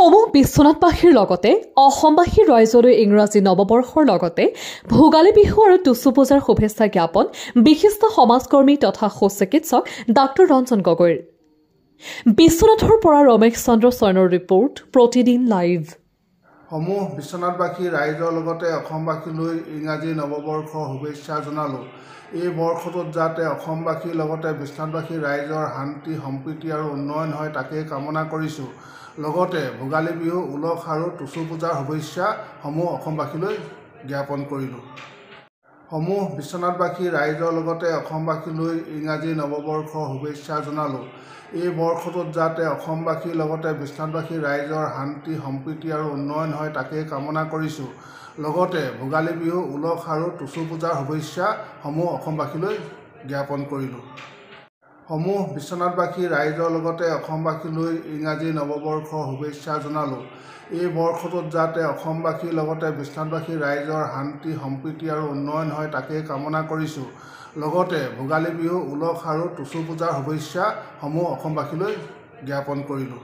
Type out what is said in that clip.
সমূহ বিশ্বনাথবাসীৰ লগতে অসমবাসীৰ ৰাইজলৈ ইংৰাজী নৱবৰ্ষৰ লগতে ভোগালী বিহু আৰু টুচু পূজাৰ শুভেচ্ছা জ্ঞাপন বিশিষ্ট সমাজকৰ্মী তথা সুচিকিৎসক ডাক্তৰ ৰঞ্জন গগৈৰ। বিশ্বনাথৰ পৰা ৰমেশ চন্দ্ৰ চয়নৰ ৰিপৰ্ট, প্ৰতিদিন লাইভ। সমূহ বিশ্বনাথবাসী ৰাইজৰ লগতে অসমবাসীলৈ ইংৰাজী নৱবৰ্ষৰ শুভেচ্ছা জনালোঁ। এই বৰ্ষটোত যাতে অসমবাসীৰ লগতে বিশ্বনাথবাসী ৰাইজৰ শান্তি সম্প্ৰীতি আৰু উন্নয়ন হয় তাকেই কামনা কৰিছোঁ। লগতে ভোগালী বিহু, উলহ আৰু টুচু পূজাৰ শুভেচ্ছাসমূহ অসমবাসীলৈ জ্ঞাপন কৰিলোঁ। সমূহ বিশ্বনাথবাসী ৰাইজৰ লগতে অসমবাসীলৈ ইংৰাজী নৱবৰ্ষৰ শুভেচ্ছা জনালোঁ। এই বৰ্ষটোত যাতে অসমবাসীৰ লগতে বিশ্বনাথবাসী ৰাইজৰ শান্তি সম্প্ৰীতি আৰু উন্নয়ন হয় তাকেই কামনা কৰিছোঁ। লগতে ভোগালী বিহু, উলহ আৰু টুচু পূজাৰ শুভেচ্ছাসমূহ অসমবাসীলৈ জ্ঞাপন কৰিলোঁ। সমূহ বিশ্বনাথবাসী ৰাইজৰ লগতে অসমবাসীলৈ ইংৰাজী নৱবৰ্ষৰ শুভেচ্ছা জনালোঁ। এই বৰ্ষটোত যাতে অসমবাসীৰ লগতে বিশ্বনাথবাসী ৰাইজৰ শান্তি সম্প্ৰীতি আৰু উন্নয়ন হয় তাকেই কামনা কৰিছোঁ। লগতে ভোগালী বিহু, উলহ আৰু টুচু পূজাৰ শুভেচ্ছাসমূহ অসমবাসীলৈ জ্ঞাপন কৰিলোঁ।